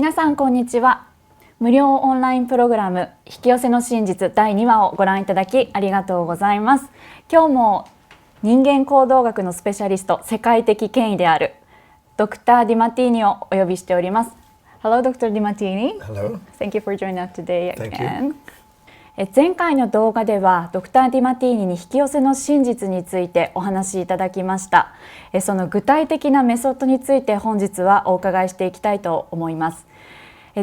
皆さんこんにちは。無料オンラインプログラム引き寄せの真実第2話をご覧いただきありがとうございます。今日も人間行動学のスペシャリスト、世界的権威であるドクター・ディマティーニをお呼びしております。Hello, Dr. Dimartini. Hello. Thank you for joining us today Thank again. 前回の動画ではドクター・ディマティーニに引き寄せの真実についてお話しいただきました。その具体的なメソッドについて本日はお伺いしていきたいと思います。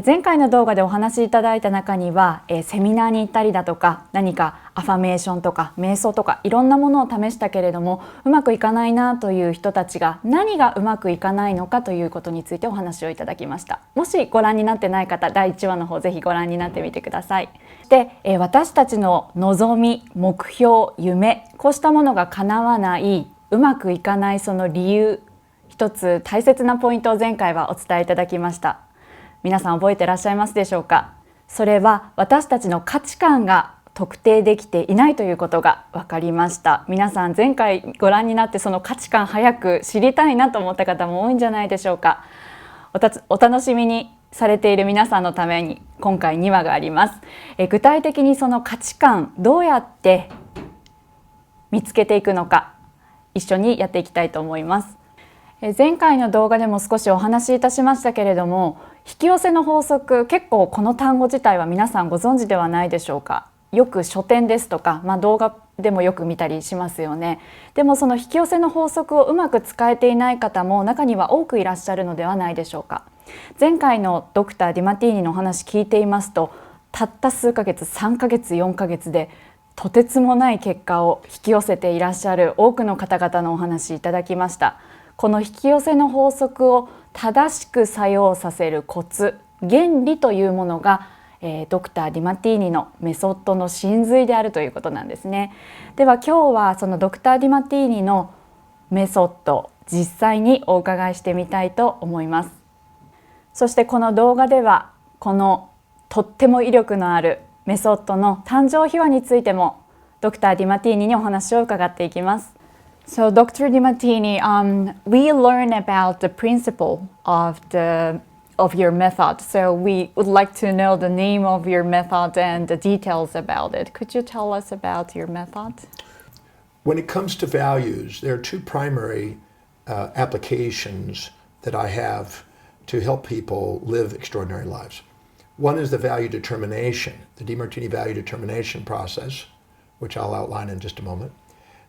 前回の動画でお話しいただいた中にはセミナーに行ったりだとか何かアファメーションとか瞑想とかいろんなものを試したけれどもうまくいかないなという人たちが何がうまくいかないのかということについてお話をいただきました。もしご覧になってない方、第1話の方ぜひご覧になってみてください。で、私たちの望み、目標、夢、こうしたものが叶わない、うまくいかないその理由、一つ大切なポイントを前回はお伝えいただきました。皆さん覚えていらっしゃいますでしょうか。それは私たちの価値観が特定できていないということが分かりました。皆さん前回ご覧になってその価値観早く知りたいなと思った方も多いんじゃないでしょうか。お楽しみにされている皆さんのために今回2話があります。具体的にその価値観どうやって見つけていくのか一緒にやっていきたいと思います。前回の動画でも少しお話しいたしましたけれども、引き寄せの法則、結構この単語自体は皆さんご存知ではないでしょうか。よく書店ですとか、動画でもよく見たりしますよね。でもその引き寄せの法則をうまく使えていない方も中には多くいらっしゃるのではないでしょうか。前回のドクター・ディマティーニのお話聞いていますと、たった数ヶ月、3ヶ月、4ヶ月でとてつもない結果を引き寄せていらっしゃる多くの方々のお話いただきました。この引き寄せの法則を正しく作用させるコツ、原理というものが、ドクター・ディマティーニのメソッドの真髄であるということなんですね。では今日はそのドクター・ディマティーニのメソッド、実際にお伺いしてみたいと思います。そしてこの動画ではこのとっても威力のあるメソッドの誕生秘話についてもドクター・ディマティーニにお話を伺っていきます。So, Dr. Dimartini, we learn about the principle of your method. So, we would like to know the name of your method and the details about it. Could you tell us about your method? When it comes to values, there are two primary applications that I have to help people live extraordinary lives. One is the value determination, the Dimartini value determination process, which I'll outline in just a moment.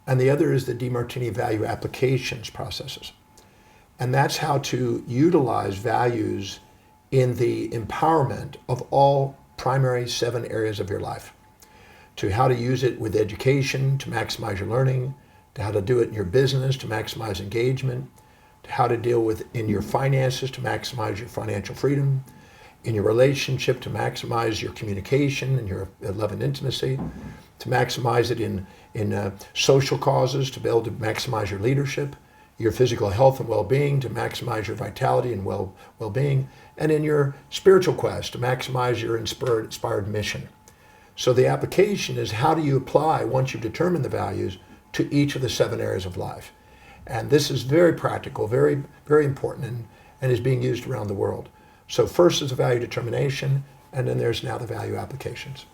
And the other is the Dimartini value applications processes. And that's how to utilize values in the empowerment of all primary 7 areas of your life. To how to use it with education to maximize your learning, to how to do it in your business to maximize engagement, to how to deal with in your finances to maximize your financial freedom, in your relationship to maximize your communication and your love and intimacy, to maximize it in social causes, to be able to maximize your leadership, your physical health and well-being, to maximize your vitality and well-being, and in your spiritual quest, to maximize your inspired mission. So the application is how do you apply, once you've determined the values, to each of the 7 areas of life. And this is very practical, very, very important, and is being used around the world. So first is the value determination, and then there's now the value applications.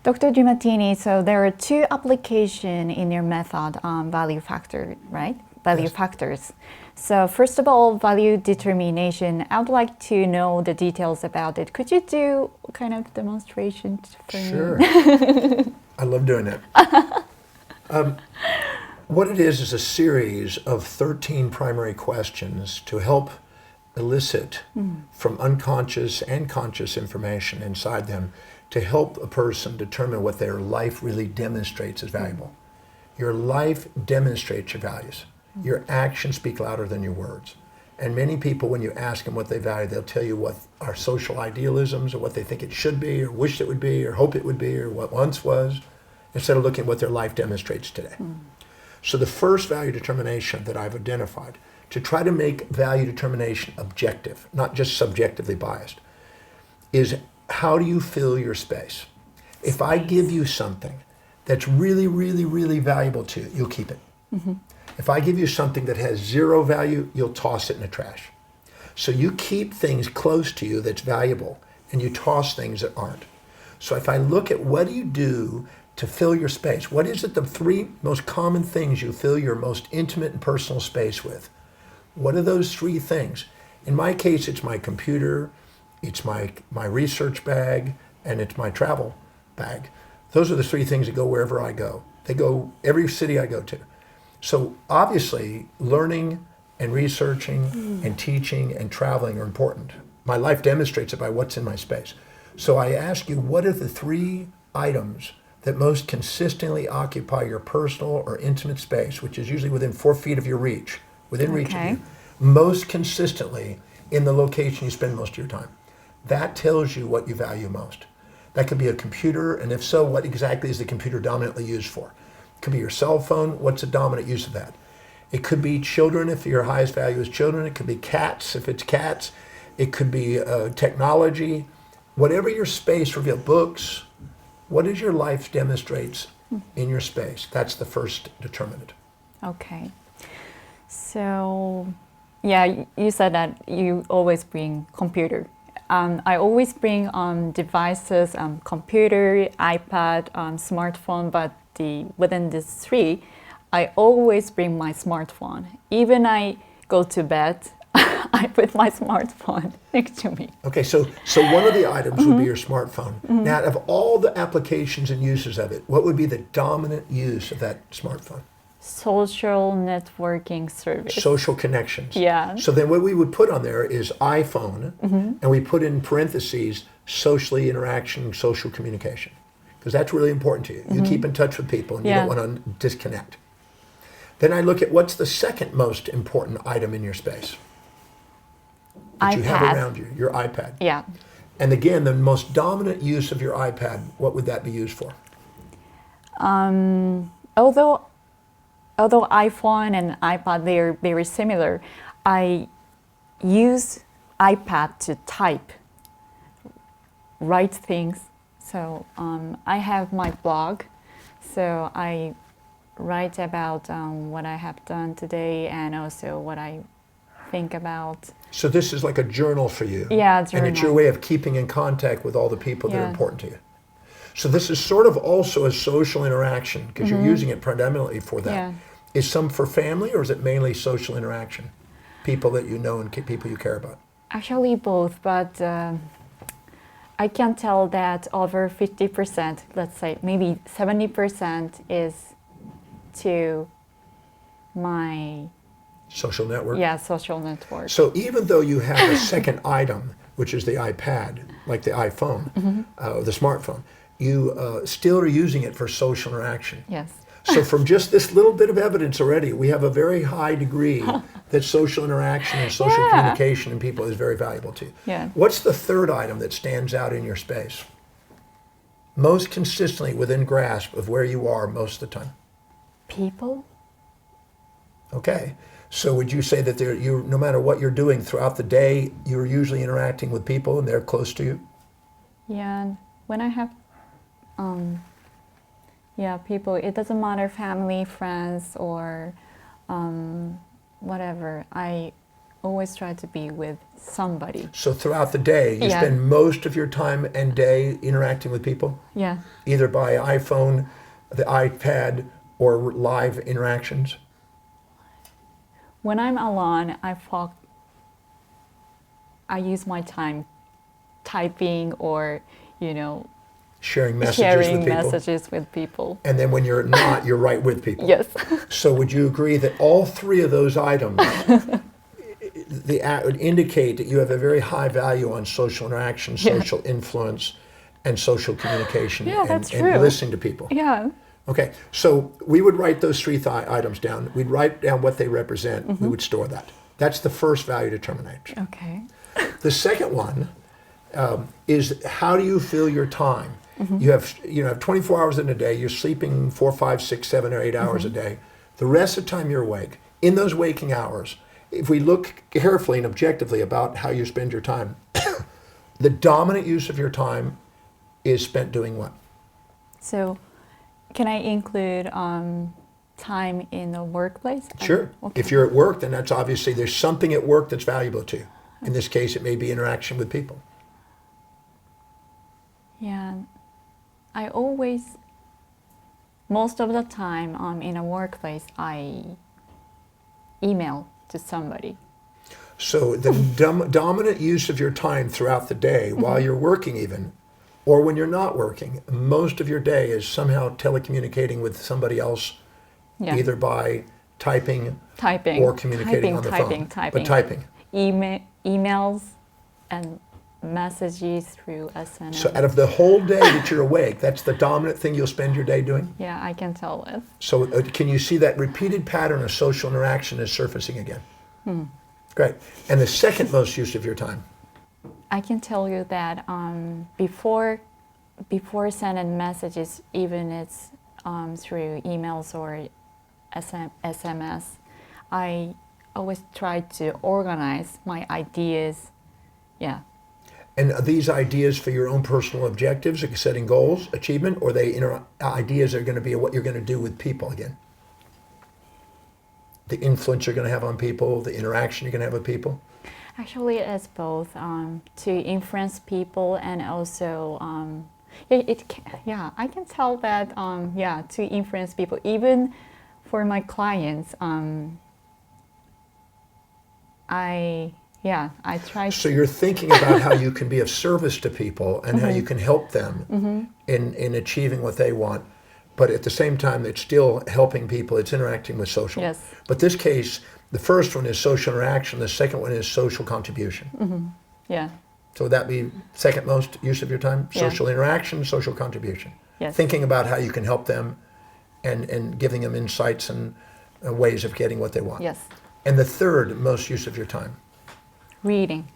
Dr. Dimartini, so there are 2 applications in your method on value factor, right? Value factors. So first of all, value determination. I would like to know the details about it. Could you do kind of demonstration for me? Sure. I love doing it. What it is a series of 13 primary questions to help elicit from unconscious and conscious information inside them to help a person determine what their life really demonstrates as valuable. Your life demonstrates your values. Your actions speak louder than your words. And many people, when you ask them what they value, they'll tell you what are social idealisms or what they think it should be or wish it would be or hope it would be or what once was, instead of looking at what their life demonstrates today. So the first value determination that I've identified, to try to make value determination objective, not just subjectively biased, is how do you fill your space? If I give you something that's really, really, really valuable to you, you'll keep it. If I give you something that has 0 value, you'll toss it in the trash. So you keep things close to you that's valuable, and you toss things that aren't. So if I look at what do you do to fill your space, what is it the three most common things you fill your most intimate and personal space with? What are those three things? In my case, it's my computer, it's my research bag, and it's my travel bag. Those are the three things that go wherever I go. They go every city I go to. So obviously, learning and researching and teaching and traveling are important. My life demonstrates it by what's in my space. So I ask you, what are the three items that most consistently occupy your personal or intimate space, which is usually within 4 feet of your reach, within reach of you, most consistently in the location you spend most of your time? That tells you what you value most. That could be a computer, and if so, what exactly is the computer dominantly used for? It could be your cell phone. What's the dominant use of that? It could be children if your highest value is children. It could be cats if it's cats. It could be technology. Whatever your space reveals, books, what is your life demonstrates in your space? That's the first determinant. Okay. So, yeah, you said that you always bring computer. I always bring devices, computer, iPad, smartphone, but within these three, I always bring my smartphone. Even I go to bed, I put my smartphone next to me. Okay, so one of the items would be your smartphone. Now, of all the applications and uses of it, what would be the dominant use of that smartphone? Social networking service. Social connections. Yeah. So then what we would put on there is iPhone, and we put in parentheses, socially interaction, social communication. Because that's really important to you. You keep in touch with people, and you don't want to disconnect. Then I look at what's the second most important item in your space that you have around you, your iPad. Yeah. And again, the most dominant use of your iPad, what would that be used for? Although iPhone and iPad, they're very similar, I use iPad to type, write things. So I have my blog, so I write about what I have done today and also what I think about. So this is like a journal for you. Yeah, journal. And it's your way of keeping in contact with all the people that are important to you. So this is sort of also a social interaction because you're using it predominantly for that. Yeah. Is some for family or is it mainly social interaction? People that you know and people you care about? Actually both, but I can tell that over 50%, let's say maybe 70% is to my social network? Yeah, social network. So even though you have a second item, which is the iPad, like the iPhone, the smartphone, you still are using it for social interaction. Yes. So from just this little bit of evidence already, we have a very high degree that social interaction and social communication in people is very valuable to you. Yeah. What's the third item that stands out in your space? Most consistently within grasp of where you are most of the time? People. Okay. So would you say that no matter what you're doing throughout the day, you're usually interacting with people and they're close to you? Yeah, and when I have people, it doesn't matter, family, friends, or whatever. I always try to be with somebody. So throughout the day, you spend most of your time and day interacting with people? Yeah. Either by iPhone, the iPad, or live interactions? When I'm alone, I use my time typing or, sharing messages with people. And then when you're not, you're right with people. Yes. So would you agree that all three of those items would indicate that you have a very high value on social interaction, social influence, and social communication, that's true. And listening to people? Yeah. Okay, so we would write those three items down. We'd write down what they represent. We would store that. That's the first value determination. Okay. The second one is how do you fill your time? You have 24 hours in a day. You're sleeping 4, 5, 6, 7, or 8 hours a day. The rest of the time you're awake. In those waking hours, if we look carefully and objectively about how you spend your time, the dominant use of your time is spent doing what? So, can I include time in the workplace? Sure. Okay. If you're at work, then that's obviously there's something at work that's valuable to you. In this case, it may be interaction with people. Yeah, I always, most of the time, in a workplace, I email to somebody. So the dominant use of your time throughout the day, while you're working even, or when you're not working, most of your day is somehow telecommunicating with somebody else, either by typing or communicating on the phone. But typing. Emails and messages through SMS. So out of the whole day that you're awake, that's the dominant thing you'll spend your day doing? Yeah, I can tell it. So can you see that repeated pattern of social interaction is surfacing again? Great. And the second most use of your time? I can tell you that before sending messages, even it's through emails or SMS, I always try to organize my ideas. Yeah. And are these ideas for your own personal objectives, like setting goals, achievement, or are they ideas that are going to be what you're going to do with people again? The influence you're going to have on people, the interaction you're going to have with people? Actually, it's both, to influence people and also, I can tell that, to influence people. Even for my clients, I try to... So you're thinking about how you can be of service to people and how you can help them in achieving what they want. But at the same time, it's still helping people. It's interacting with social. Yes. But this case, the first one is social interaction. The second one is social contribution. Yeah. So would that be second most use of your time? Yeah. Social interaction, social contribution. Yes. Thinking about how you can help them and giving them insights and ways of getting what they want. Yes. And the third most use of your time? Reading.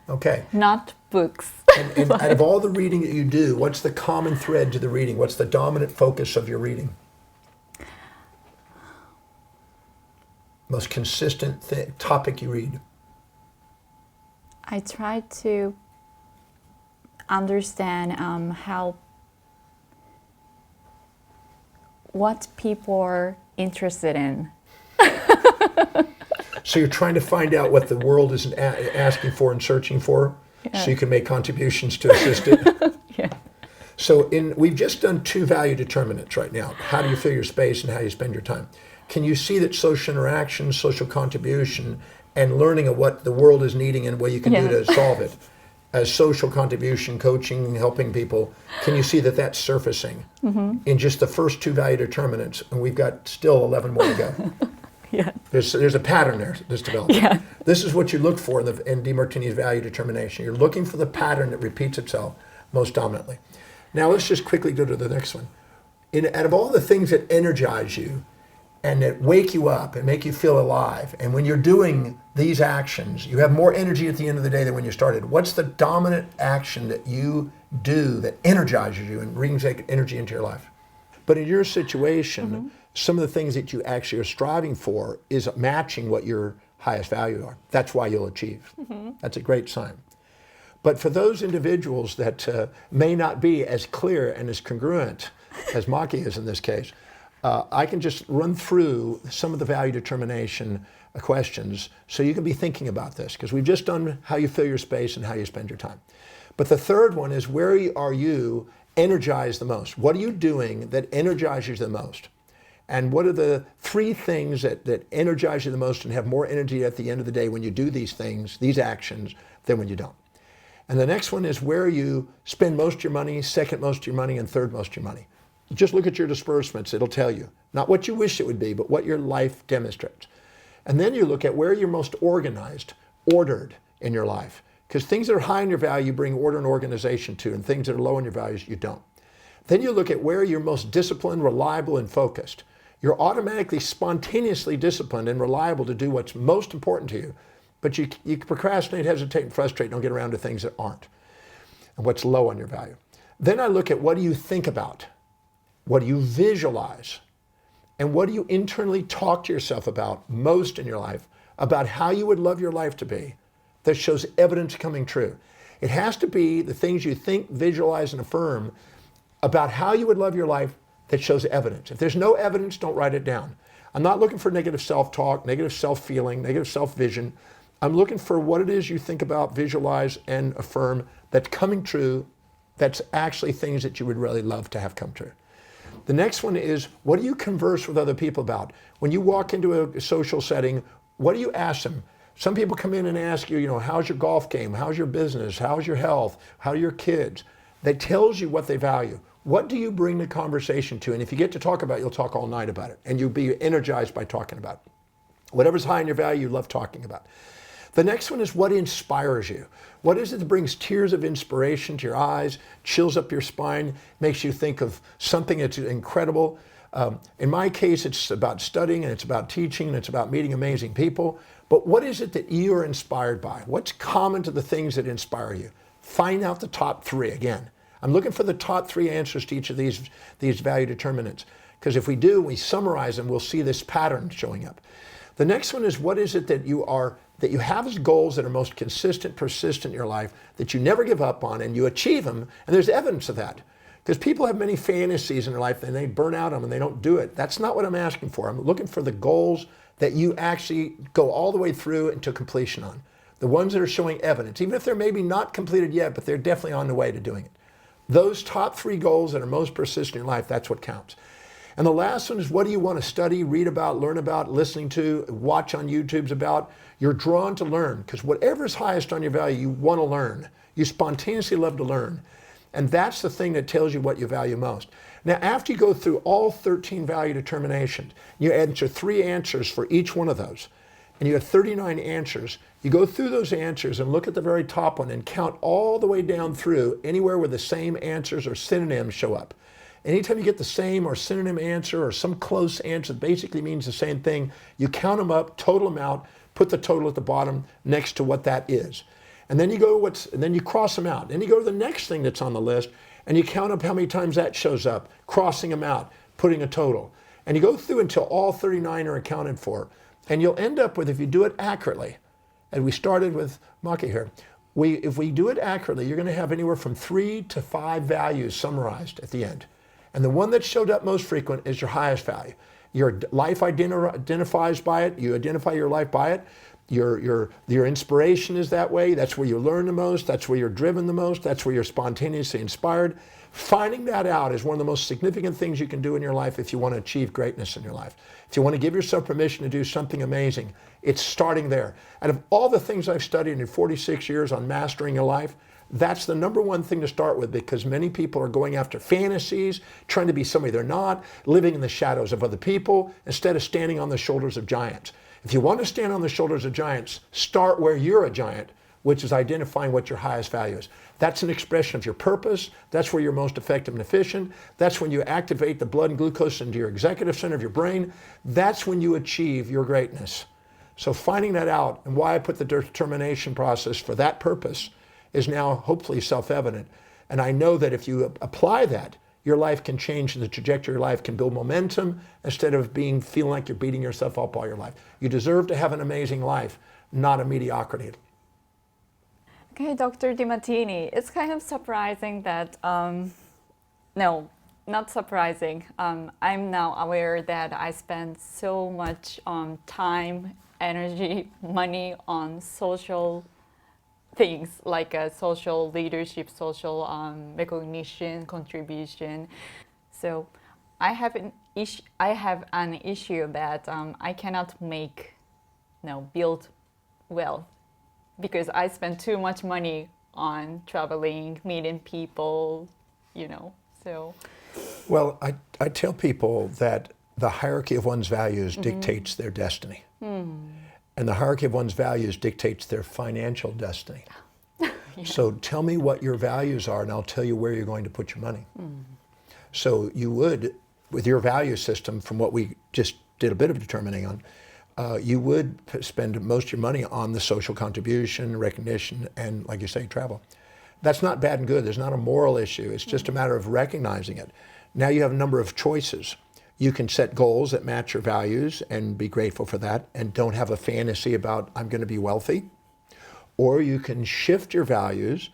Okay. Not books. And out of all the reading that you do, what's the common thread to the reading? What's the dominant focus of your reading? Most consistent topic you read? I try to understand what people are interested in. So you're trying to find out what the world is asking for and searching for, so you can make contributions to assist it. Yeah. So we've just done 2 value determinants right now. How do you fill your space and how you spend your time? Can you see that social interaction, social contribution, and learning of what the world is needing and what you can do to solve it, as social contribution, coaching, helping people, can you see that that's surfacing in just the first 2 value determinants? And we've got still 11 more to go. Yeah. There's a pattern there that's developing. Yeah. This is what you look for in DeMartini's value determination. You're looking for the pattern that repeats itself most dominantly. Now let's just quickly go to the next one. Out of all the things that energize you and that wake you up and make you feel alive, and when you're doing these actions, you have more energy at the end of the day than when you started. What's the dominant action that you do that energizes you and brings energy into your life? But in your situation, some of the things that you actually are striving for is matching what your highest value are. That's why you'll achieve. That's a great sign. But for those individuals that may not be as clear and as congruent as Maki is in this case, I can just run through some of the value determination questions so you can be thinking about this, because we've just done how you fill your space and how you spend your time. But the third one is, where are you energized the most? What are you doing that energizes you the most? And what are the 3 things that energize you the most and have more energy at the end of the day when you do these things, these actions, than when you don't? And the next one is where you spend most of your money, second most of your money, and third most of your money. Just look at your disbursements. It'll tell you. Not what you wish it would be, but what your life demonstrates. And then you look at where you're most organized, ordered in your life. Because things that are high in your value bring order and organization to, and things that are low in your values, you don't. Then you look at where you're most disciplined, reliable, and focused. You're automatically, spontaneously disciplined and reliable to do what's most important to you. But you procrastinate, hesitate, and frustrate, and don't get around to things that aren't. And what's low on your value. Then I look at, what do you think about? What do you visualize? And what do you internally talk to yourself about most in your life, about how you would love your life to be, that shows evidence coming true? It has to be the things you think, visualize, and affirm about how you would love your life that shows evidence. If there's no evidence, don't write it down. I'm not looking for negative self-talk, negative self-feeling, negative self-vision. I'm looking for what it is you think about, visualize, and affirm that's coming true, that's actually things that you would really love to have come true. The next one is, what do you converse with other people about? When you walk into a social setting, what do you ask them? Some people come in and ask you, how's your golf game? How's your business? How's your health? How are your kids? That tells you what they value. What do you bring the conversation to? And if you get to talk about it, you'll talk all night about it. And you'll be energized by talking about it. Whatever's high in your value, you love talking about. The next one is, what inspires you? What is it that brings tears of inspiration to your eyes, chills up your spine, makes you think of something that's incredible? In my case, it's about studying, and it's about teaching, and it's about meeting amazing people. But what is it that you are inspired by? What's common to the things that inspire you? Find out the top three. Again, I'm looking for the top three answers to each of these value determinants. Because if we do, we summarize them, we'll see this pattern showing up. The next one is, what is it that you have as goals that are most consistent, persistent in your life, that you never give up on, and you achieve them, and there's evidence of that. Because people have many fantasies in their life, and they burn out on them, and they don't do it. That's not what I'm asking for. I'm looking for the goals that you actually go all the way through and to completion on. The ones that are showing evidence, even if they're maybe not completed yet, but they're definitely on the way to doing it. Those top three goals that are most persistent in your life, that's what counts. And the last one is, what do you want to study, read about, learn about, listening to, watch on YouTube's about? You're drawn to learn, because whatever is highest on your value, you want to learn. You spontaneously love to learn. And that's the thing that tells you what you value most. Now, after you go through all 13 value determinations, you answer 3 answers for each one of those, and you have 39 answers. You go through those answers and look at the very top one and count all the way down through anywhere where the same answers or synonyms show up. Anytime you get the same or synonym answer or some close answer that basically means the same thing, you count them up, total them out, put the total at the bottom next to what that is. And then you go and then you cross them out. Then you go to the next thing that's on the list, and you count up how many times that shows up, crossing them out, putting a total. And you go through until all 39 are accounted for. And you'll end up with, if you do it accurately, and we started with Maki here, if we do it accurately, you're going to have anywhere from 3 to 5 values summarized at the end. And the one that showed up most frequent is your highest value. Your life identifies by it. You identify your life by it. Your inspiration is that way. That's where you learn the most. That's where you're driven the most. That's where you're spontaneously inspired. Finding that out is one of the most significant things you can do in your life if you want to achieve greatness in your life. If you want to give yourself permission to do something amazing, it's starting there. Out of all the things I've studied in 46 years on mastering your life, that's the number one thing to start with, because many people are going after fantasies, trying to be somebody they're not, living in the shadows of other people, instead of standing on the shoulders of giants. If you want to stand on the shoulders of giants, start where you're a giant, which is identifying what your highest value is. That's an expression of your purpose. That's where you're most effective and efficient. That's when you activate the blood and glucose into your executive center of your brain. That's when you achieve your greatness. So finding that out, and why I put the determination process for that purpose, is now hopefully self-evident. And I know that if you apply that, your life can change, and the trajectory of your life can build momentum instead of feeling like you're beating yourself up all your life. You deserve to have an amazing life, not a mediocrity. Okay, Dr. DiMartini, it's kind of surprising that, no, not surprising. I'm now aware that I spend so much time, energy, money on social things like social leadership, social recognition, contribution. So I have an issue that I cannot build wealth, because I spend too much money on traveling, meeting people, so. Well, I tell people that the hierarchy of one's values dictates their destiny. And the hierarchy of one's values dictates their financial destiny. Yeah. So tell me what your values are, and I'll tell you where you're going to put your money. So you would, with your value system, from what we just did a bit of determining on, you would spend most of your money on the social contribution, recognition, and, like you say, travel. That's not bad and good. There's not a moral issue. It's just a matter of recognizing it. Now you have a number of choices. You can set goals that match your values and be grateful for that, and don't have a fantasy about, I'm going to be wealthy. Or you can shift your values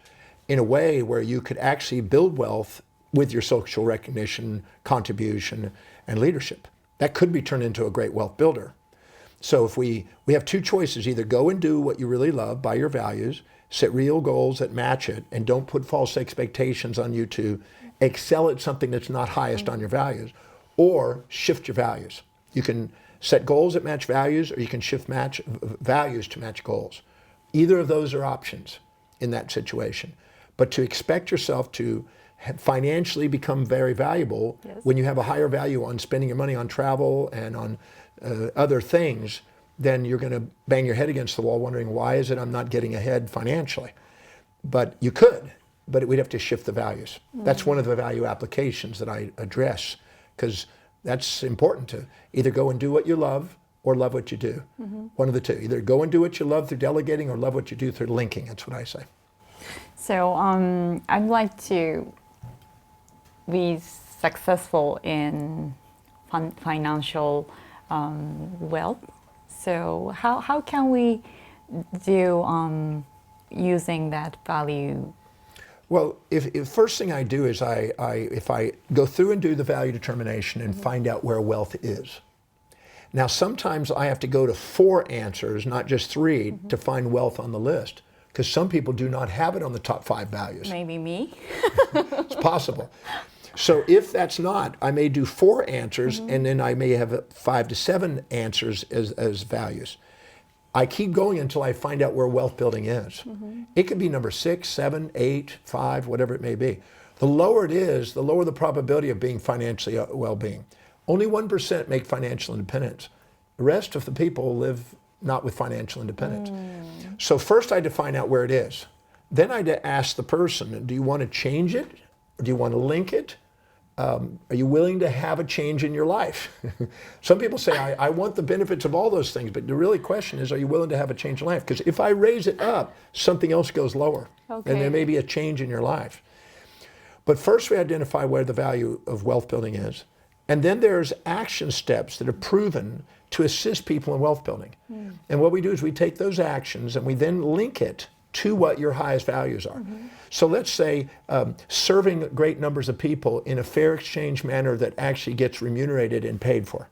in a way where you could actually build wealth with your social recognition, contribution, and leadership. That could be turned into a great wealth builder. So if we have two choices, either go and do what you really love by your values, set real goals that match it, and don't put false expectations on you to excel at something that's not highest on your values, or shift your values. You can set goals that match values, or you can shift values to match goals. Either of those are options in that situation. But to expect yourself to financially become very valuable when you have a higher value on spending your money on travel and on other things, then you're going to bang your head against the wall wondering, why is it I'm not getting ahead financially? But you could, but we'd have to shift the values. That's one of the value applications that I address, because that's important to either go and do what you love or love what you do. One of the two. Either go and do what you love through delegating or love what you do through linking. That's what I say. So I'd like to be successful in financial wealth. So how can we do using that value? Well, if first thing I do is if I go through and do the value determination and find out where wealth is. Now, sometimes I have to go to 4 answers, not just 3, to find wealth on the list, because some people do not have it on the top 5 values. Maybe me. It's possible. So if that's not, I may do 4 answers, and then I may have 5 to 7 answers as values. I keep going until I find out where wealth building is. It could be number 6, 7, 8, 5, whatever it may be. The lower it is, the lower the probability of being financially well-being. Only 1% make financial independence. The rest of the people live not with financial independence. So first I had to find out where it is. Then I had to ask the person, do you want to change it? Or do you want to link it? Are you willing to have a change in your life? Some people say, I want the benefits of all those things, but the really question is, are you willing to have a change in life? Because if I raise it up, something else goes lower, and there may be a change in your life. But first we identify where the value of wealth building is, and then there's action steps that are proven to assist people in wealth building. And what we do is we take those actions and we then link it to what your highest values are. So let's say serving great numbers of people in a fair exchange manner that actually gets remunerated and paid for.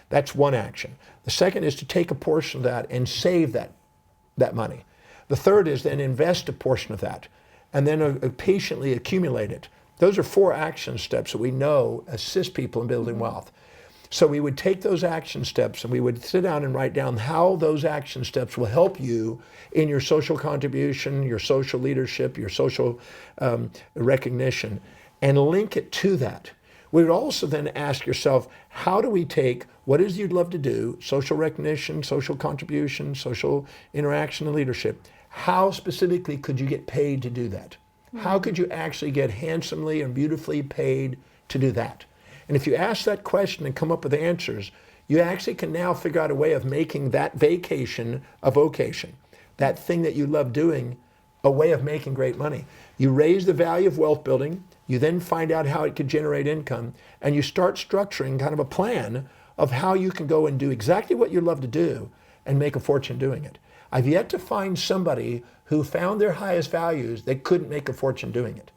That's one action. The second is to take a portion of that and save that money. The third is then invest a portion of that and then patiently accumulate it. Those are 4 action steps that we know assist people in building wealth. So we would take those action steps and we would sit down and write down how those action steps will help you in your social contribution, your social leadership, your social recognition, and link it to that. We would also then ask yourself, how do we take what it is you'd love to do, social recognition, social contribution, social interaction and leadership, how specifically could you get paid to do that? How could you actually get handsomely and beautifully paid to do that? And if you ask that question and come up with answers, you actually can now figure out a way of making that vacation a vocation, that thing that you love doing, a way of making great money. You raise the value of wealth building, you then find out how it could generate income, and you start structuring kind of a plan of how you can go and do exactly what you love to do and make a fortune doing it. I've yet to find somebody who found their highest values that couldn't make a fortune doing it.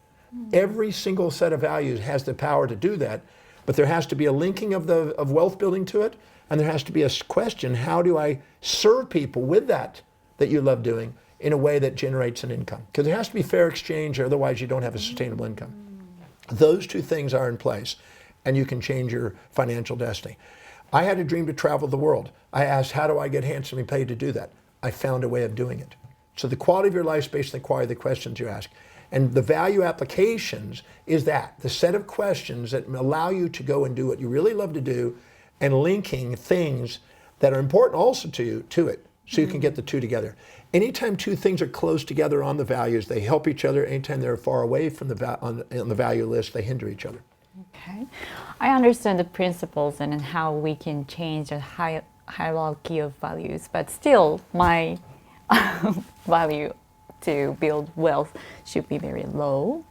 Every single set of values has the power to do that, but there has to be a linking of wealth building to it, and there has to be a question, how do I serve people with that you love doing in a way that generates an income? Because there has to be fair exchange, or otherwise you don't have a sustainable income. Those 2 things are in place, and you can change your financial destiny. I had a dream to travel the world. I asked, how do I get handsomely paid to do that? I found a way of doing it. So the quality of your life is based on the quality of the questions you ask. And the value applications is that, the set of questions that allow you to go and do what you really love to do, and linking things that are important also to you to it, so you can get the 2 together. Anytime 2 things are close together on the values, they help each other. Anytime they're far away from on the value list, they hinder each other. Okay. I understand the principles and how we can change the hierarchy of values, but still my value to build wealth should be very low.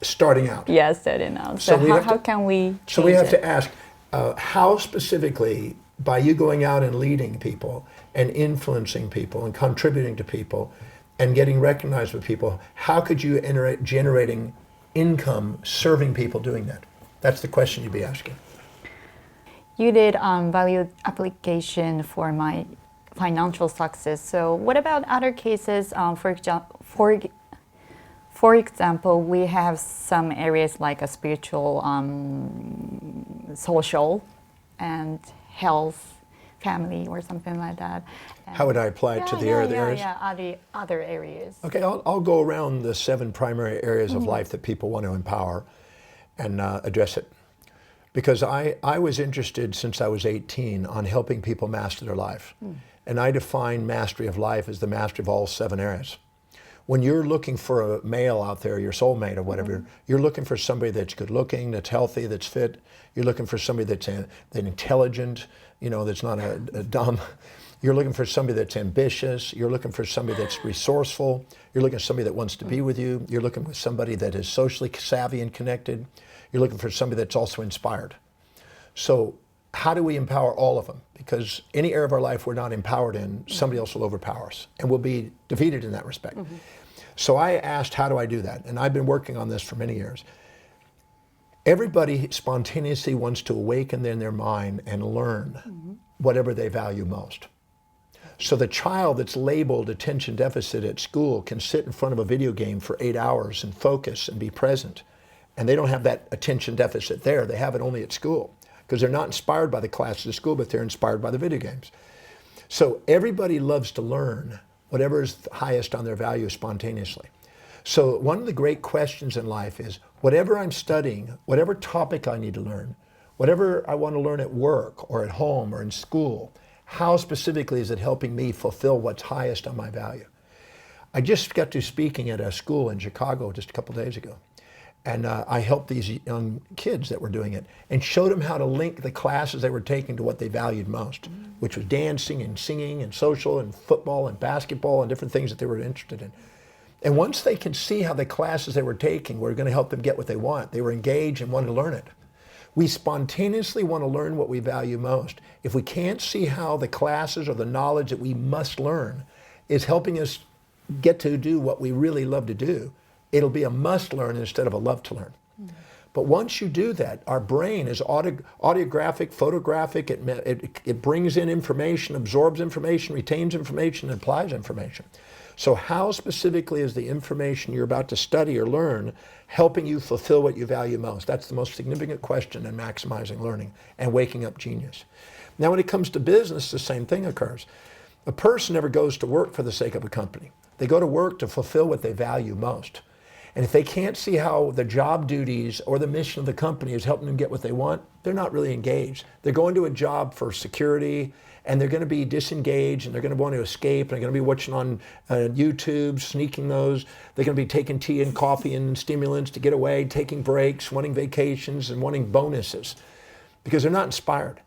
Starting out. Yes, starting out. So how can we change So we have it? to ask, how specifically, by you going out and leading people and influencing people and contributing to people and getting recognized with people, how could you enter generating income serving people doing that? That's the question you'd be asking. you did value application for my financial success. So what about other cases? For example, we have some areas like a spiritual, social, and health, family, or something like that. And How would I apply it to the areas? Yeah, other areas. Okay, I'll go around the 7 primary areas of life that people want to empower and address it. Because I was interested since I was 18 on helping people master their life. And I define mastery of life as the mastery of all 7 areas. When you're looking for a male out there, your soulmate or whatever, you're looking for somebody that's good looking, that's healthy, that's fit. You're looking for somebody that's intelligent, that's not a dumb. You're looking for somebody that's ambitious. You're looking for somebody that's resourceful. You're looking for somebody that wants to be with you. You're looking for somebody that is socially savvy and connected. You're looking for somebody that's also inspired. So how do we empower all of them? Because any area of our life we're not empowered in, somebody else will overpower us, and we'll be defeated in that respect. So I asked, how do I do that? And I've been working on this for many years. Everybody spontaneously wants to awaken in their mind and learn whatever they value most. So the child that's labeled attention deficit at school can sit in front of a video game for 8 hours and focus and be present. And they don't have that attention deficit there. They have it only at school because they're not inspired by the classes at school, but they're inspired by the video games. So everybody loves to learn whatever is highest on their value spontaneously. So one of the great questions in life is, whatever I'm studying, whatever topic I need to learn, whatever I want to learn at work or at home or in school, how specifically is it helping me fulfill what's highest on my value? I just got to speaking at a school in Chicago just a couple days ago. And I helped these young kids that were doing it and showed them how to link the classes they were taking to what they valued most, which was dancing and singing and social and football and basketball and different things that they were interested in. And once they could see how the classes they were taking were going to help them get what they want, they were engaged and wanted to learn it. We spontaneously want to learn what we value most. If we can't see how the classes or the knowledge that we must learn is helping us get to do what we really love to do, it'll be a must learn instead of a love to learn. But once you do that, our brain is audiographic, photographic, it brings in information, absorbs information, retains information, and applies information. So how specifically is the information you're about to study or learn helping you fulfill what you value most? That's the most significant question in maximizing learning and waking up genius. Now when it comes to business, the same thing occurs. A person never goes to work for the sake of a company. They go to work to fulfill what they value most. And if they can't see how the job duties or the mission of the company is helping them get what they want, they're not really engaged. They're going to a job for security, and they're going to be disengaged, and they're going to want to escape, and they're going to be watching on YouTube, sneaking those. They're going to be taking tea and coffee and stimulants to get away, taking breaks, wanting vacations, and wanting bonuses because they're not inspired.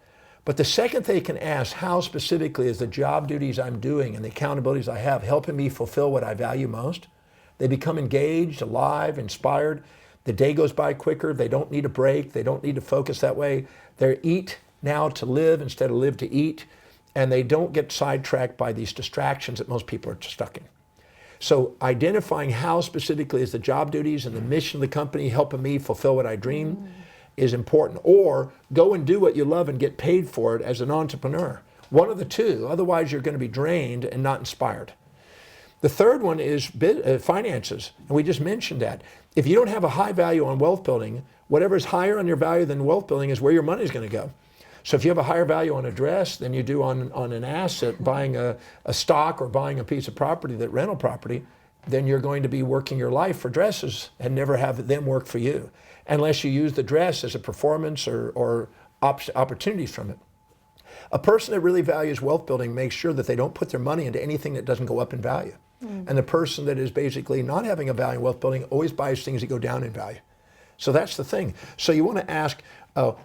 But the second they can ask, how specifically is the job duties I'm doing and the accountabilities I have helping me fulfill what I value most? They become engaged, alive, inspired. The day goes by quicker. They don't need a break. They don't need to focus that way. They eat now to live instead of live to eat. And they don't get sidetracked by these distractions that most people are stuck in. So identifying how specifically is the job duties and the mission of the company helping me fulfill what I dream is important. Or go and do what you love and get paid for it as an entrepreneur. One of the two. Otherwise, you're going to be drained and not inspired. The third one is finances, and we just mentioned that. If you don't have a high value on wealth building, whatever is higher on your value than wealth building is where your money is going to go. So if you have a higher value on a dress than you do on an asset, buying a stock or buying a piece of property, that rental property, then you're going to be working your life for dresses and never have them work for you, unless you use the dress as a performance or opportunities from it. A person that really values wealth building makes sure that they don't put their money into anything that doesn't go up in value. And the person that is basically not having a value in wealth building always buys things that go down in value. So that's the thing. So you want to ask,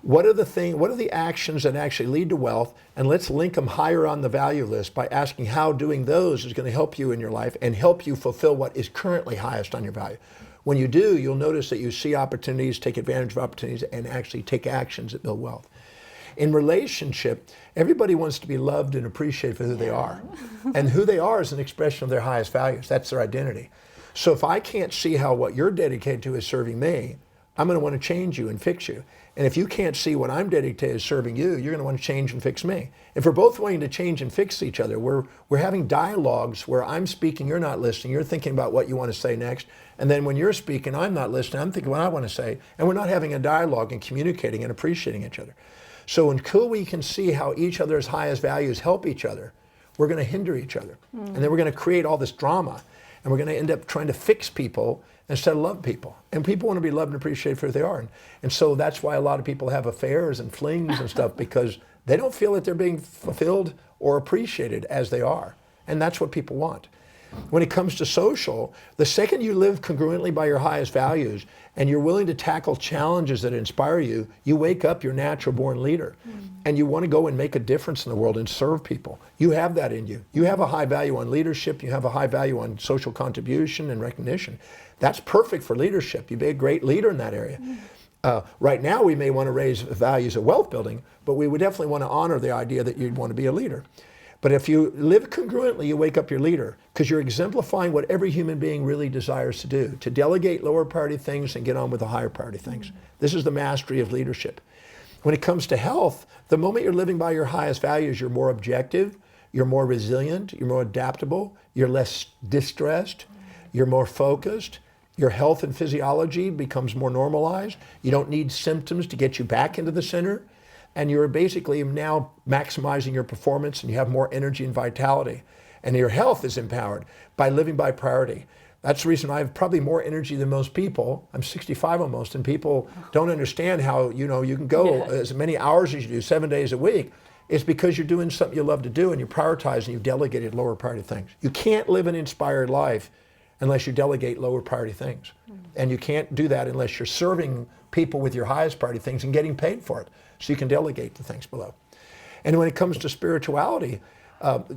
what are the actions that actually lead to wealth? And let's link them higher on the value list by asking how doing those is going to help you in your life and help you fulfill what is currently highest on your value. When you do, you'll notice that you see opportunities, take advantage of opportunities, and actually take actions that build wealth. In relationship, everybody wants to be loved and appreciated for who they are. And who they are is an expression of their highest values. That's their identity. So if I can't see how what you're dedicated to is serving me, I'm going to want to change you and fix you. And if you can't see what I'm dedicated to serving you, you're going to want to change and fix me. If we're both wanting to change and fix each other, we're having dialogues where I'm speaking, you're not listening, you're thinking about what you want to say next. And then when you're speaking, I'm not listening, I'm thinking what I want to say. And we're not having a dialogue and communicating and appreciating each other. So until we can see how each other's highest values help each other, we're going to hinder each other. And then we're going to create all this drama. And we're going to end up trying to fix people instead of love people. And people want to be loved and appreciated for who they are. And so that's why a lot of people have affairs and flings and stuff, because they don't feel that they're being fulfilled or appreciated as they are. And that's what people want. When it comes to social, the second you live congruently by your highest values and you're willing to tackle challenges that inspire you, you wake up your natural born leader. And you want to go and make a difference in the world and serve people. You have that in you. You have a high value on leadership. You have a high value on social contribution and recognition. That's perfect for leadership. You'd be a great leader in that area. Right now, we may want to raise values of wealth building, but we would definitely want to honor the idea that you'd want to be a leader. But if you live congruently, you wake up your leader, because you're exemplifying what every human being really desires to do, to delegate lower priority things and get on with the higher priority things. This is the mastery of leadership. When it comes to health, the moment you're living by your highest values, you're more objective, you're more resilient, you're more adaptable, you're less distressed, you're more focused, your health and physiology becomes more normalized, you don't need symptoms to get you back into the center, and you're basically now maximizing your performance and you have more energy and vitality. And your health is empowered by living by priority. That's the reason I have probably more energy than most people. I'm 65 almost, and people don't understand how, you can go as many hours as you do, 7 days a week. It's because you're doing something you love to do and you prioritize and you delegated lower priority things. You can't live an inspired life unless you delegate lower priority things. And you can't do that unless you're serving people with your highest priority things and getting paid for it. So you can delegate the things below. And when it comes to spirituality,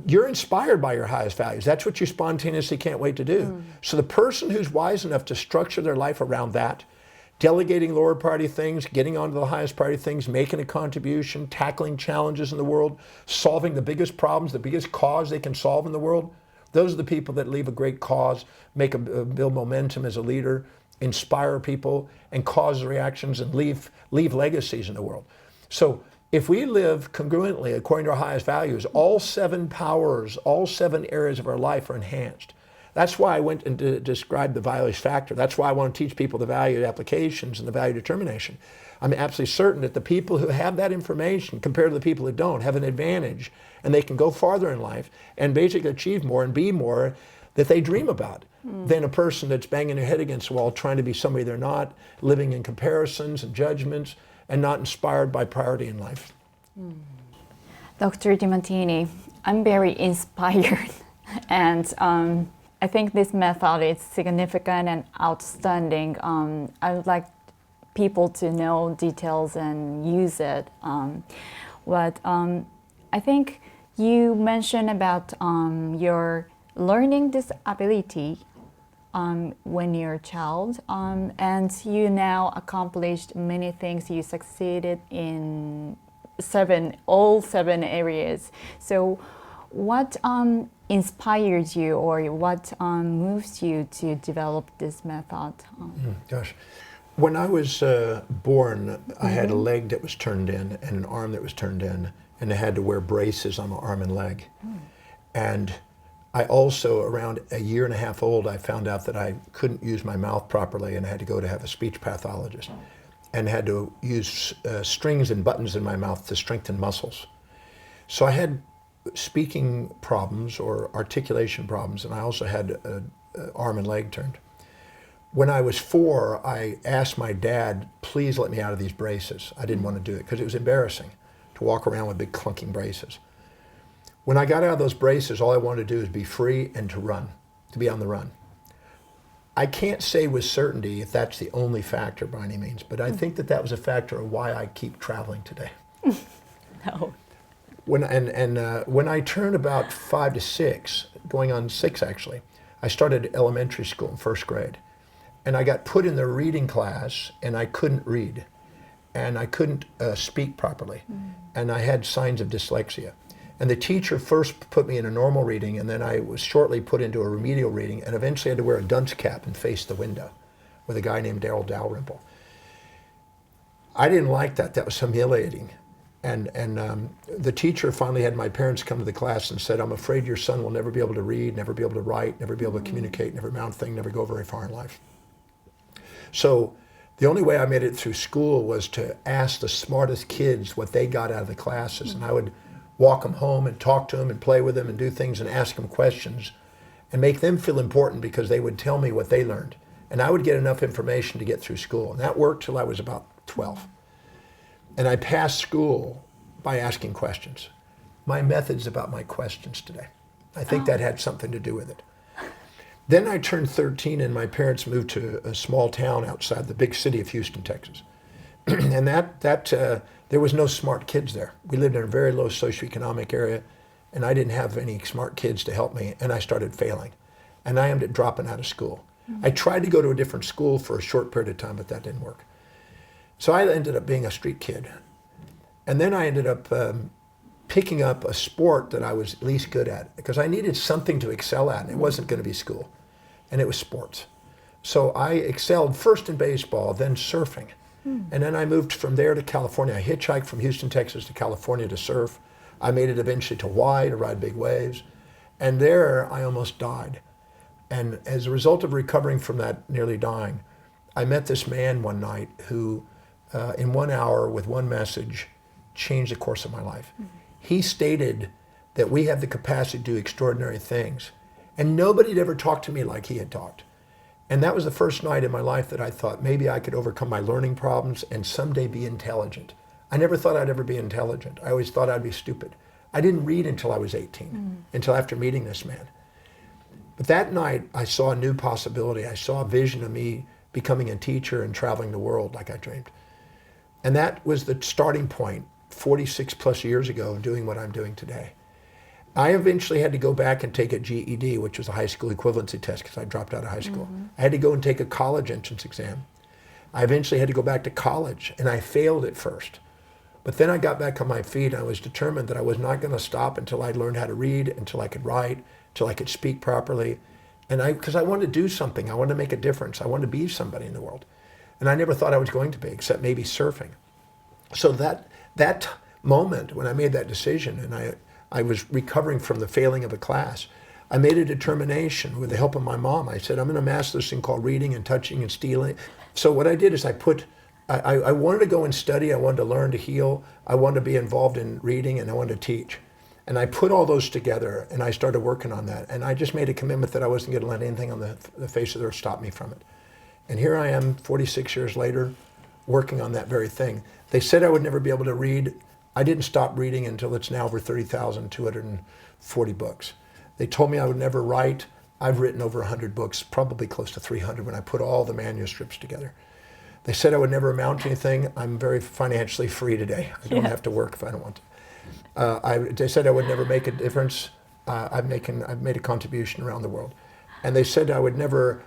you're inspired by your highest values. That's what you spontaneously can't wait to do. So the person who's wise enough to structure their life around that, delegating lower priority things, getting onto the highest priority things, making a contribution, tackling challenges in the world, solving the biggest problems, the biggest cause they can solve in the world, those are the people that leave a great cause, build momentum as a leader, inspire people, and cause reactions and leave legacies in the world. So if we live congruently according to our highest values, all 7 powers, all 7 areas of our life are enhanced. That's why I went and described the values factor. That's why I want to teach people the value applications and the value determination. I'm absolutely certain that the people who have that information compared to the people who don't have an advantage, and they can go farther in life and basically achieve more and be more that they dream about than a person that's banging their head against the wall trying to be somebody they're not, living in comparisons and judgments, and not inspired by priority in life. Dr. DiMartini, I'm very inspired, and I think this method is significant and outstanding. I would like people to know details and use it. But I think you mentioned about your learning this ability when you're a child, and you now accomplished many things. You succeeded in all 7 areas. So what inspires you, or what moves you to develop this method? Gosh. When I was born, I had a leg that was turned in and an arm that was turned in, and I had to wear braces on my arm and leg. And I also, around a year and a half old, I found out that I couldn't use my mouth properly, and I had to go to have a speech pathologist, and had to use strings and buttons in my mouth to strengthen muscles. So I had speaking problems or articulation problems, and I also had an arm and leg turned. When I was 4, I asked my dad, please let me out of these braces. I didn't want to do it because it was embarrassing to walk around with big clunking braces. When I got out of those braces, all I wanted to do is be free and to run, to be on the run. I can't say with certainty if that's the only factor by any means, but I think that was a factor of why I keep traveling today. No. When I turned about 5 to 6, going on 6 actually, I started elementary school in 1st grade. And I got put in the reading class, and I couldn't read, and I couldn't speak properly, and I had signs of dyslexia. And the teacher first put me in a normal reading, and then I was shortly put into a remedial reading, and eventually had to wear a dunce cap and face the window with a guy named Daryl Dalrymple. I didn't like that. That was humiliating. And the teacher finally had my parents come to the class and said, I'm afraid your son will never be able to read, never be able to write, never be able to communicate, never amount thing, never go very far in life. So the only way I made it through school was to ask the smartest kids what they got out of the classes. And I would walk them home and talk to them and play with them and do things and ask them questions and make them feel important because they would tell me what they learned. And I would get enough information to get through school. And that worked till I was about 12. And I passed school by asking questions. My method's about my questions today. I think that had something to do with it. Then I turned 13 and my parents moved to a small town outside the big city of Houston, Texas. And there was no smart kids there. We lived in a very low socioeconomic area and I didn't have any smart kids to help me and I started failing. And I ended up dropping out of school. I tried to go to a different school for a short period of time, but that didn't work. So I ended up being a street kid. And then I ended up picking up a sport that I was least good at because I needed something to excel at and it wasn't going to be school. And it was sports. So I excelled first in baseball, then surfing. And then I moved from there to California. I hitchhiked from Houston, Texas to California to surf. I made it eventually to Hawaii to ride big waves. And there I almost died. And as a result of recovering from that nearly dying, I met this man one night who in 1 hour with one message changed the course of my life. He stated that we have the capacity to do extraordinary things. And nobody had ever talked to me like he had talked. And that was the first night in my life that I thought maybe I could overcome my learning problems and someday be intelligent. I never thought I'd ever be intelligent. I always thought I'd be stupid. I didn't read until I was 18, until after meeting this man. But that night I saw a new possibility. I saw a vision of me becoming a teacher and traveling the world like I dreamed. And that was the starting point 46 plus years ago of doing what I'm doing today. I eventually had to go back and take a GED, which was a high school equivalency test because I dropped out of high school. I had to go and take a college entrance exam. I eventually had to go back to college and I failed at first. But then I got back on my feet and I was determined that I was not going to stop until I learned how to read, until I could write, until I could speak properly. And because I wanted to do something, I wanted to make a difference. I wanted to be somebody in the world. And I never thought I was going to be, except maybe surfing. So that moment when I made that decision and I was recovering from the failing of a class, I made a determination with the help of my mom. I said, I'm going to master this thing called reading and touching and stealing. So what I did is I wanted to go and study. I wanted to learn to heal. I wanted to be involved in reading and I wanted to teach. And I put all those together and I started working on that. And I just made a commitment that I wasn't going to let anything on the face of the earth stop me from it. And here I am 46 years later working on that very thing. They said I would never be able to read. I didn't stop reading until it's now over 30,240 books. They told me I would never write. I've written over 100 books, probably close to 300 when I put all the manuscripts together. They said I would never amount to anything. I'm very financially free today. I don't have to work if I don't want to. They said I would never make a difference. I've made a contribution around the world. And they said I would never,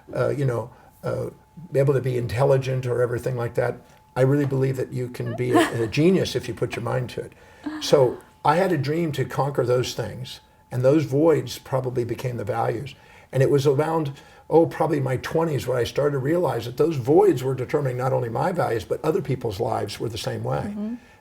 be able to be intelligent or everything like that. I really believe that you can be a genius if you put your mind to it. So I had a dream to conquer those things, and those voids probably became the values. And it was around, probably my 20s where I started to realize that those voids were determining not only my values, but other people's lives were the same way.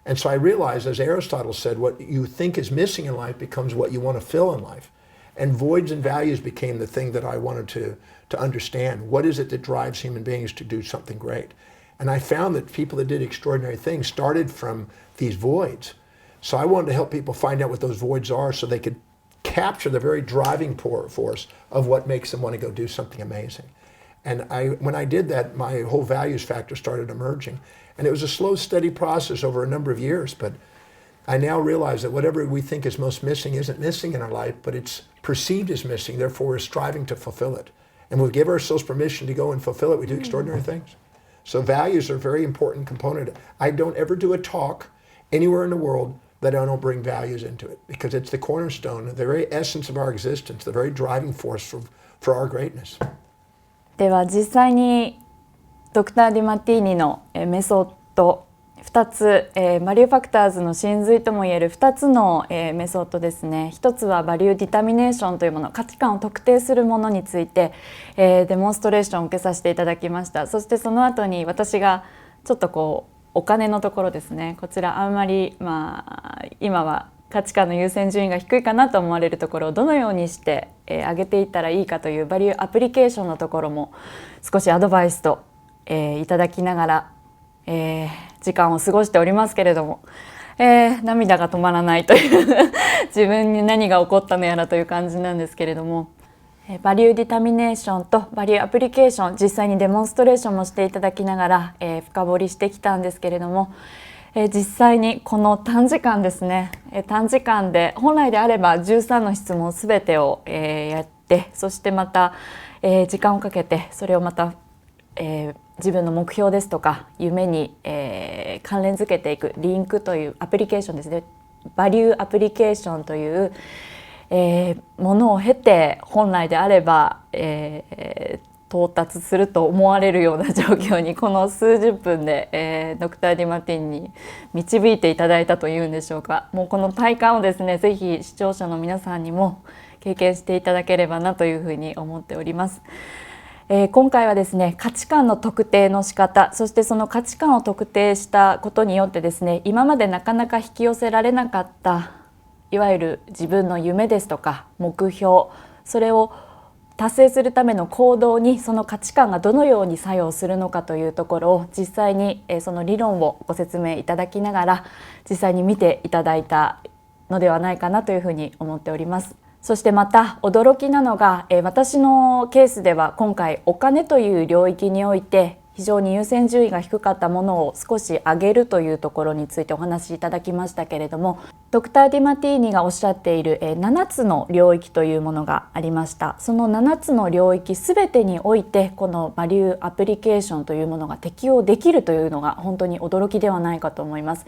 And so I realized, as Aristotle said, what you think is missing in life becomes what you want to fill in life. And voids and values became the thing that I wanted to understand. What is it that drives human beings to do something great? And I found that people that did extraordinary things started from these voids. So I wanted to help people find out what those voids are so they could capture the very driving force of what makes them want to go do something amazing. And when I did that, my whole values factor started emerging. And it was a slow, steady process over a number of years, but I now realize that whatever we think is most missing isn't missing in our life, but it's perceived as missing, therefore we're striving to fulfill it. And when we give ourselves permission to go and fulfill it, we do extraordinary things. So values are a very important component. I don't ever do a talk anywhere in the world that I don't bring values into it, because it's the cornerstone, the very essence of our existence, the very driving force for our greatness. では実際にドクター・ディマティーニのメソッド2つ、バリューファクターズの真髄ともいえる2つのメソッドですね。1つはバリューディタミネーションというもの、価値観を特定するものについて、デモンストレーションを受けさせていただきました。そしてその後に私がちょっとお金のところですね。こちらあんまり今は価値観の優先順位が低いかなと思われるところをどのようにして上げていったらいいかというバリューアプリケーションのところも少しアドバイスといただきながら時間を過ごしておりますけれども、涙が止まらないという自分に何が起こったのやらという感じなんですけれども、バリューディタミネーションとバリューアプリケーション実際にデモンストレーションもしていただきながら、深掘りしてきたんですけれども、実際にこの短時間ですね、短時間で本来であれば13の質問すべてを、やって、そしてまた、時間をかけてそれをまた、自分の目標ですとか夢に、関連づけていくリンクというアプリケーションですね。バリューアプリケーションという、ものを経て本来であれば、到達すると思われるような状況にこの数十分で、ドクター・ディマティンに導いていただいたというんでしょうか。もうこの体感をですね、ぜひ視聴者の皆さんにも経験していただければなというふうに思っております。今回はですね、価値観の特定の仕方、そしてその価値観を特定したことによってですね、今までなかなか引き寄せられなかったいわゆる自分の夢ですとか目標、それを達成するための行動にその価値観がどのように作用するのかというところを実際にその理論をご説明いただきながら実際に見ていただいたのではないかなというふうに思っております。そしてまた驚きなのが、私のケースでは今回お金という領域において非常に優先順位が低かったものを少し上げるというところについてお話しいただきましたけれども、ドクター・ディマティーニがおっしゃっている7つの領域というものがありました。その7つの領域すべてにおいてこのバリューアプリケーションというものが適用できるというのが本当に驚きではないかと思います。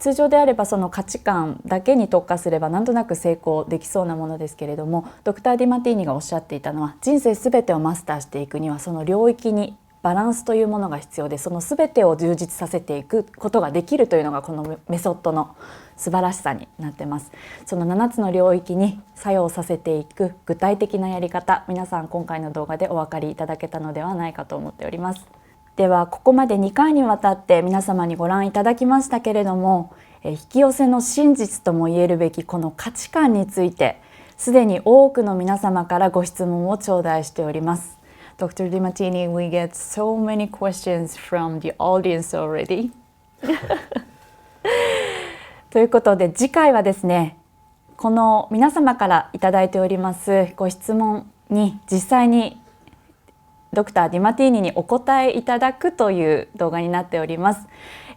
通常であればその価値観だけに特化すればなんとなく成功できそうなものですけれども、ドクター・ディマティーニがおっしゃっていたのは人生すべてをマスターしていくにはその領域にバランスというものが必要で、その全てを充実させていくことができるというのがこのメソッドの素晴らしさになってます。その7つの領域に作用させていく具体的なやり方、皆さん今回の動画でお分かりいただけたのではないかと思っております。ではここまで2回にわたって皆様にご覧いただきましたけれども、引き寄せの真実ともいえるべきこの価値観についてすでに多くの皆様からご質問を頂戴しております。Dr. Dimatini, we get so many questions from the audience already. ということで次回はですね、この皆様からいただいておりますご質問に実際にドクター・ディマティーニにお答えいただくという動画になっております。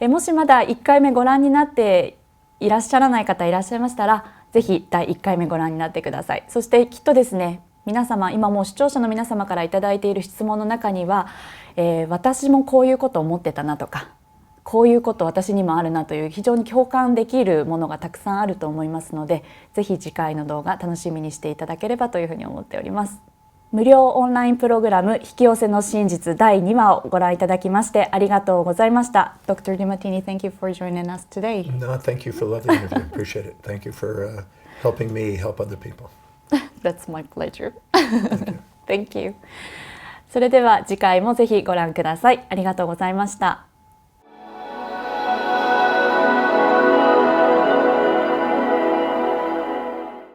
もしまだ1回目ご覧になっていらっしゃらない方いらっしゃいましたら、ぜひ第1回目ご覧になってください。そしてきっとですね、皆様今もう視聴者の皆様からいただいている質問の中には、私もこういうことを思ってたなとか、こういうこと私にもあるなという非常に共感できるものがたくさんあると思いますので、ぜひ次回の動画楽しみにしていただければというふうに思っております。無料オンラインプログラム引き寄せの真実第2話をご覧いただきましてありがとうございました。Dr. Dimatini, thank you for joining us today. No, thank you for lovely interview. Appreciate it. Thank you for helping me help other people. That's my pleasure. Thank you. それでは次回もぜひご覧ください。ありがとうございました。